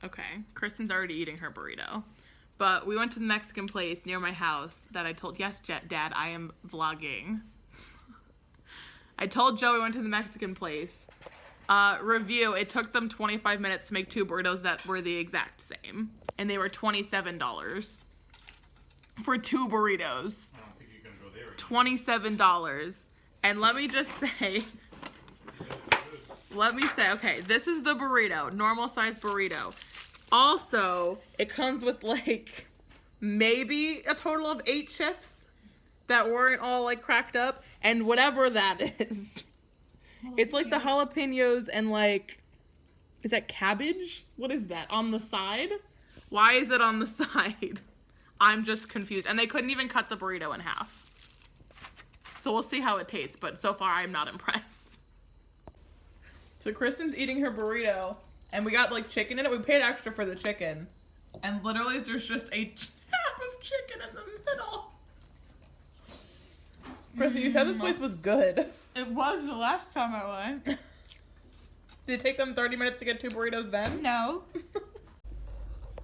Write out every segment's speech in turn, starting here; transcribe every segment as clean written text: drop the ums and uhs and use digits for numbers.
Okay, Kristen's already eating her burrito. But we went to the Mexican place near my house that I told, yes, Dad, I am vlogging. I told Joe we went to the Mexican place. Review, it took them 25 minutes to make 2 burritos that were the exact same. And they were $27 for 2 burritos. I don't think you're going to go there right $27. And let me just say, okay, this is the burrito, normal size burrito. Also, it comes with like maybe a total of 8 chips that weren't all like cracked up, and whatever that is. It's like the jalapenos and like, is that cabbage? What is that on the side? Why is it on the side? I'm just confused. And they couldn't even cut the burrito in half. So we'll see how it tastes, but so far I'm not impressed. So Kristen's eating her burrito, and we got like chicken in it. We paid extra for the chicken. And literally there's just a half of chicken in the middle. Kristen, you said this place was good. It was the last time I went. Did it take them 30 minutes to get 2 burritos then? No.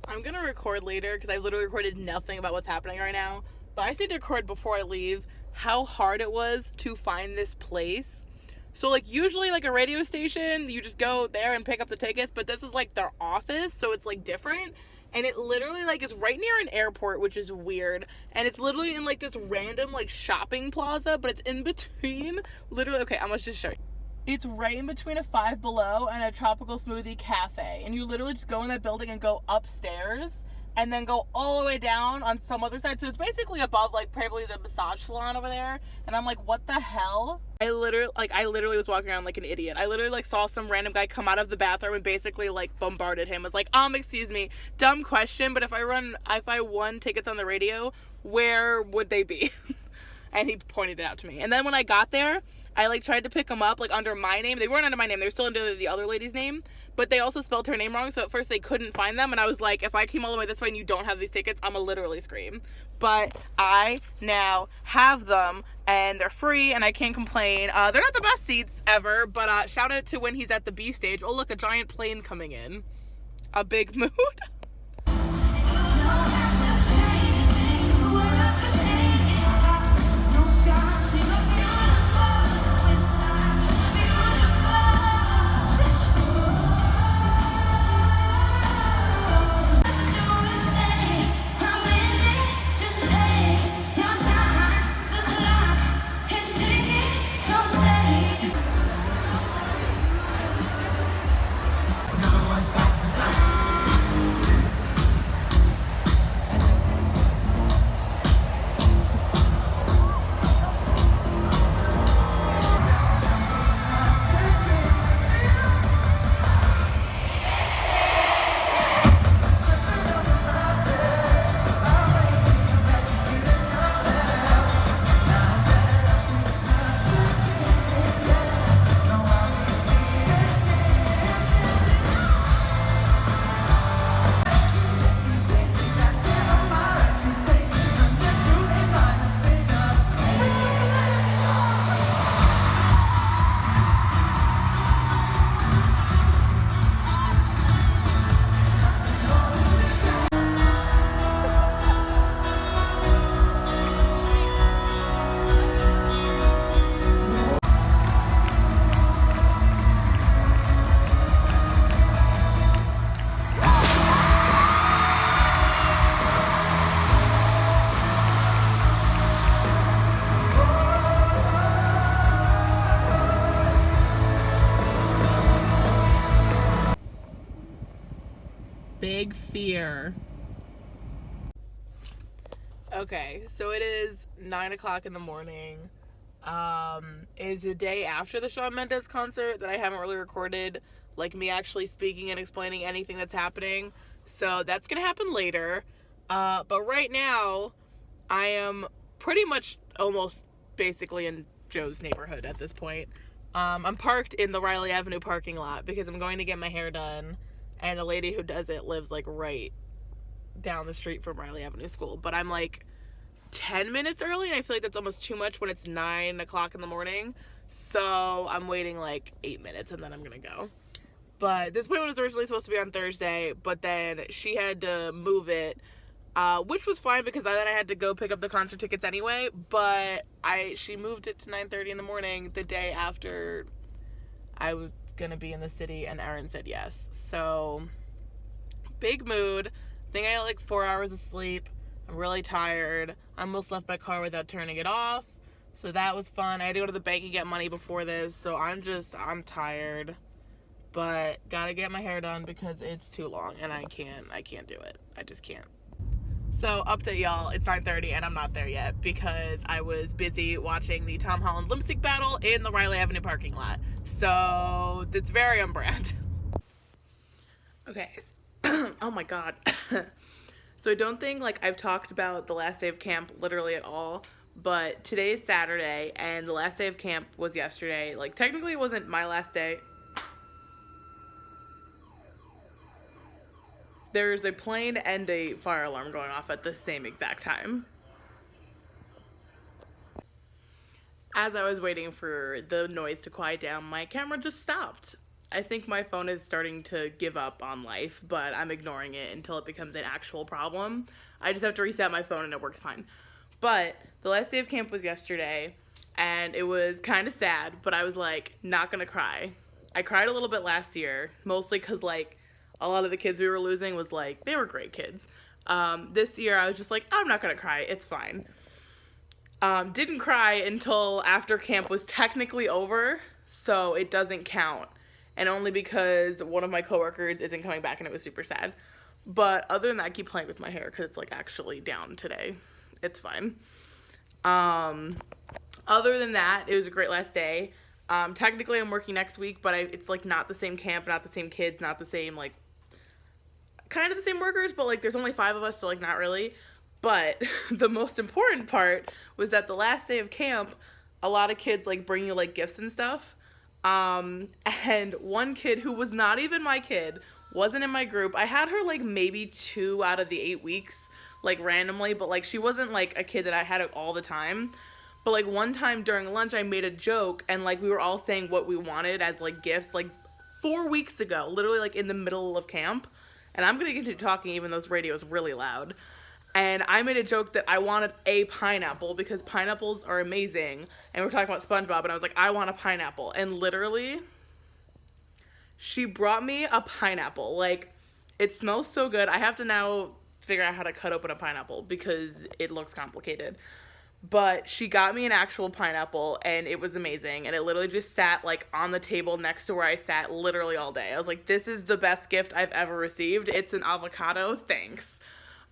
I'm going to record later because I literally recorded nothing about what's happening right now. But I need to record before I leave how hard it was to find this place. So, like, usually, like, a radio station, you just go there and pick up the tickets. But this is, like, their office, so it's, like, different. And it literally, like, is right near an airport, which is weird. And it's literally in, like, this random, like, shopping plaza. But it's in between, literally, okay, I'm going to just show you. It's right in between a Five Below and a tropical smoothie cafe. And you literally just go in that building and go upstairs and then go all the way down on some other side. So it's basically above, like, probably the massage salon over there. And I'm like, what the hell? I literally was walking around like an idiot. I literally, like, saw some random guy come out of the bathroom and basically, like, bombarded him. I was like, excuse me, dumb question, but if I won tickets on the radio, where would they be? And he pointed it out to me. And then when I got there, I, like, tried to pick them up, like, under my name. They weren't under my name. They were still under the other lady's name. But they also spelled her name wrong, so at first they couldn't find them. And I was like, if I came all the way this way and you don't have these tickets, I'm going to literally scream. But I now have them, and they're free, and I can't complain. They're not the best seats ever, but shout out to when he's at the B stage. Oh, look, a giant plane coming in. A big mood. Big fear. Okay, so it is 9 o'clock in the morning. It's the day after the Shawn Mendes concert that I haven't really recorded, like, me actually speaking and explaining anything that's happening. So that's gonna happen later. But right now, I am pretty much almost basically in Joe's neighborhood at this point. I'm parked in the Riley Avenue parking lot because I'm going to get my hair done. And the lady who does it lives, like, right down the street from Riley Avenue School. But I'm, like, 10 minutes early, and I feel like that's almost too much when it's 9 o'clock in the morning. So I'm waiting, like, 8 minutes, and then I'm gonna go. But this play was originally supposed to be on Thursday, but then she had to move it, which was fine because then I had to go pick up the concert tickets anyway. But she moved it to 9:30 in the morning the day after I was gonna be in the city, and Erin said yes. So big mood. I think I got like 4 hours of sleep. I'm really tired. I almost left my car without turning it off. So that was fun. I had to go to the bank and get money before this. So I'm tired. But gotta get my hair done because it's too long and I can't do it. I just can't. So update y'all, it's 9:30 and I'm not there yet because I was busy watching the Tom Holland lip sync battle in the Riley Avenue parking lot. So it's very on brand. Okay. Oh my god. So I don't think like I've talked about the last day of camp literally at all, but today is Saturday and the last day of camp was yesterday. Like technically it wasn't my last day. There's a plane and a fire alarm going off at the same exact time. As I was waiting for the noise to quiet down, my camera just stopped. I think my phone is starting to give up on life, but I'm ignoring it until it becomes an actual problem. I just have to reset my phone and it works fine. But the last day of camp was yesterday, and it was kind of sad, but I was like, not gonna cry. I cried a little bit last year, mostly because like, a lot of the kids we were losing was like, they were great kids. This year I was just like, I'm not gonna cry, it's fine. Didn't cry until after camp was technically over, so it doesn't count. And only because one of my coworkers isn't coming back and it was super sad. But other than that, I keep playing with my hair because it's like actually down today. It's fine. Other than that, it was a great last day. Technically I'm working next week, but it's like not the same camp, not the same kids, not the same like kind of the same workers, but like there's only 5 of us, so like not really. But the most important part was that the last day of camp, a lot of kids like bring you like gifts and stuff. And one kid who was not even my kid, wasn't in my group. I had her like maybe 2 out of the 8 weeks, like randomly, but like she wasn't like a kid that I had all the time. But like one time during lunch I made a joke and like we were all saying what we wanted as like gifts like 4 weeks ago, literally like in the middle of camp. And I'm gonna continue talking even though this radio is really loud. And I made a joke that I wanted a pineapple because pineapples are amazing. And we're talking about SpongeBob and I was like, I want a pineapple. And literally, she brought me a pineapple. Like, it smells so good. I have to now figure out how to cut open a pineapple because it looks complicated. But she got me an actual pineapple and it was amazing. And it literally just sat like on the table next to where I sat literally all day. I was like, this is the best gift I've ever received. It's an avocado, thanks.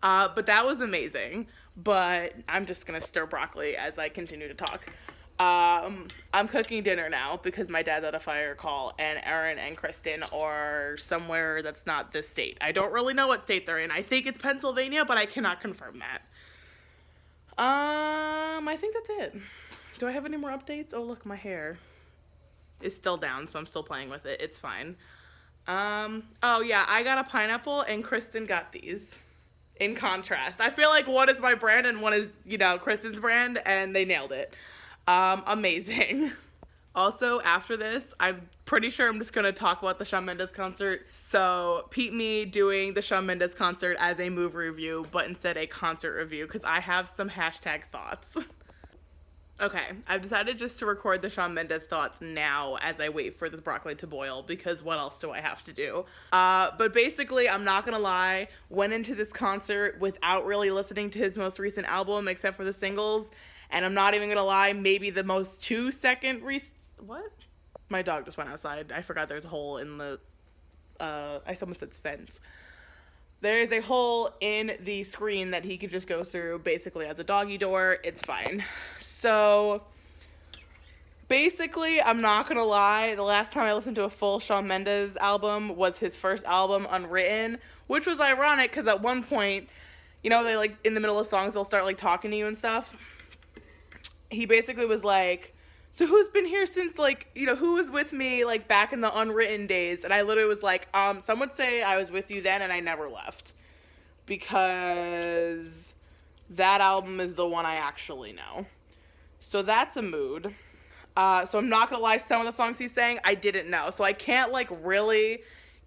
But that was amazing. But I'm just gonna stir broccoli as I continue to talk. I'm cooking dinner now because my dad's at a fire call and Erin and Kristen are somewhere that's not this state. I don't really know what state they're in. I think it's Pennsylvania, but I cannot confirm that. I think that's it. Do I have any more updates? Oh, look, my hair is still down, so I'm still playing with it. It's fine. Oh yeah, I got a pineapple and Kristen got these. In contrast, I feel like one is my brand and one is, you know, Kristen's brand, and they nailed it. Amazing. Also, after this, I'm pretty sure I'm just gonna talk about the Shawn Mendes concert. So, peep me doing the Shawn Mendes concert as a movie review, but instead a concert review, because I have some hashtag thoughts. Okay, I've decided just to record the Shawn Mendes thoughts now as I wait for this broccoli to boil, because what else do I have to do? But basically, I'm not gonna lie, went into this concert without really listening to his most recent album, except for the singles, and I'm not even gonna lie, maybe the most 2-second what? My dog just went outside. I forgot there's a hole in the, I almost said fence. There is a hole in the screen that he could just go through, basically as a doggy door. It's fine. So, basically, I'm not gonna lie, the last time I listened to a full Shawn Mendes album was his first album, Unwritten, which was ironic, because at one point, you know, they, like, in the middle of songs, they'll start, like, talking to you and stuff. He basically was like, so who's been here since, like, you know, who was with me, like, back in the Unwritten days? And I literally was like, some would say I was with you then and I never left. Because that album is the one I actually know. So that's a mood. So I'm not gonna lie, some of the songs he sang, I didn't know. So I can't, like, really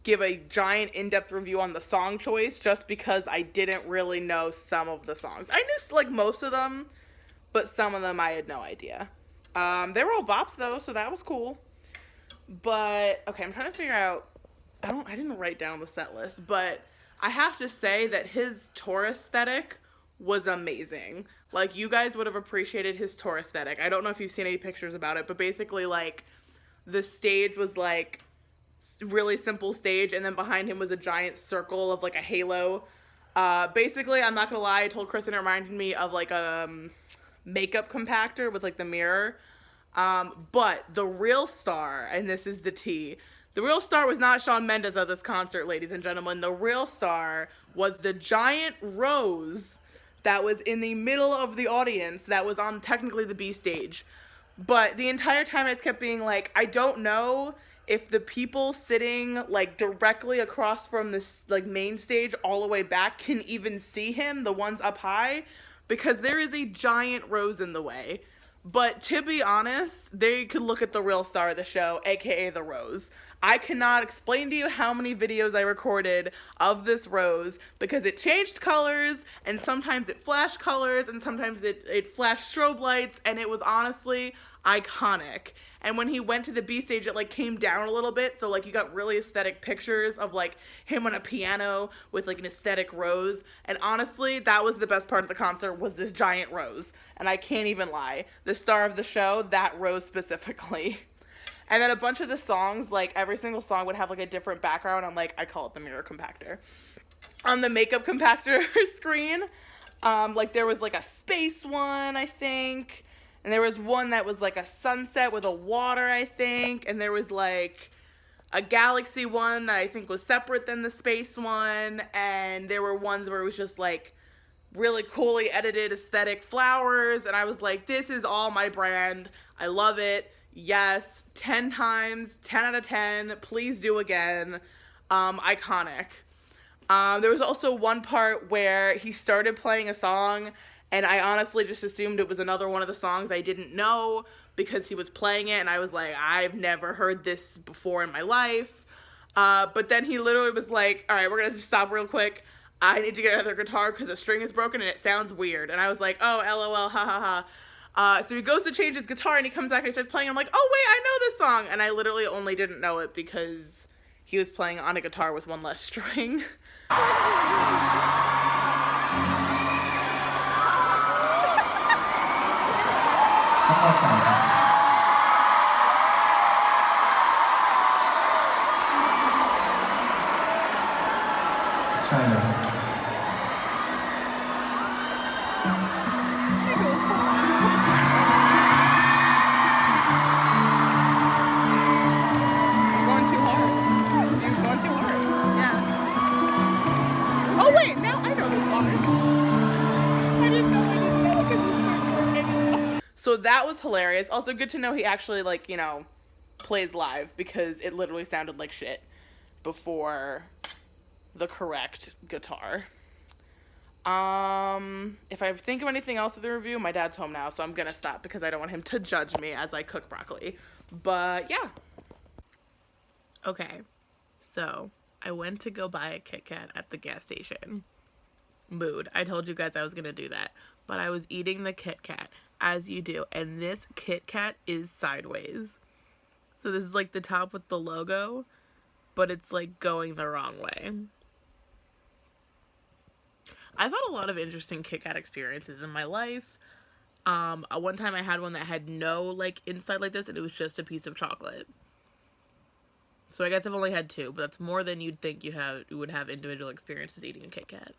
give a giant in-depth review on the song choice just because I didn't really know some of the songs. I knew like most of them, but some of them I had no idea. They were all bops though, so that was cool. But okay, I'm trying to figure out. I didn't write down the set list, but I have to say that his tour aesthetic was amazing. Like, you guys would have appreciated his tour aesthetic. I don't know if you've seen any pictures about it, but basically, like, the stage was like really simple stage, and then behind him was a giant circle of like a halo. Basically, I'm not gonna lie, I told Kristen it reminded me of like a makeup compactor with like the mirror. But the real star, and this is the tea, the real star was not Shawn Mendes of this concert, ladies and gentlemen. The real star was the giant rose that was in the middle of the audience that was on technically the B stage. But the entire time I just kept being like, I don't know if the people sitting like directly across from this like main stage all the way back can even see him, the ones up high, because there is a giant rose in the way. But to be honest, they could look at the real star of the show, aka the rose. I cannot explain to you how many videos I recorded of this rose because it changed colors, and sometimes it flashed colors, and sometimes it flashed strobe lights, and it was honestly iconic. And when he went to the B stage, it like came down a little bit, so like you got really aesthetic pictures of like him on a piano with like an aesthetic rose. And honestly, that was the best part of the concert, was this giant rose. And I can't even lie, the star of the show, that rose specifically. And then a bunch of the songs, like every single song would have like a different background on like, I call it the mirror compactor. On the makeup compactor screen, like there was like a space one, I think. And there was one that was like a sunset with a water, I think. And there was like a galaxy one that I think was separate than the space one. And there were ones where it was just like really coolly edited aesthetic flowers. And I was like, this is all my brand. I love it. Yes, 10 times, 10 out of 10. Please do again. Iconic. There was also one part where he started playing a song, and I honestly just assumed it was another one of the songs I didn't know because he was playing it, and I was like, I've never heard this before in my life. But then he literally was like, all right, we're going to just stop real quick. I need to get another guitar because the string is broken and it sounds weird. And I was like, oh, LOL, ha ha ha. So he goes to change his guitar and he comes back and he starts playing. I'm like, oh wait, I know this song. And I literally only didn't know it because he was playing on a guitar with one less string. One more time. Let's try this. So that was hilarious. Also good to know he actually, like, you know, plays live because it literally sounded like shit before the correct guitar. If I think of anything else of the review, my dad's home now, so I'm gonna stop because I don't want him to judge me as I cook broccoli. But yeah. Okay, so I went to go buy a Kit Kat at the gas station. Mood. I told you guys I was gonna do that. But I was eating the Kit Kat, as you do, and this Kit Kat is sideways. So this is like the top with the logo, but it's like going the wrong way. I've had a lot of interesting Kit Kat experiences in my life. One time I had one that had no like inside like this, and it was just a piece of chocolate. So I guess I've only had two, but that's more than you'd think you would have individual experiences eating a Kit Kat.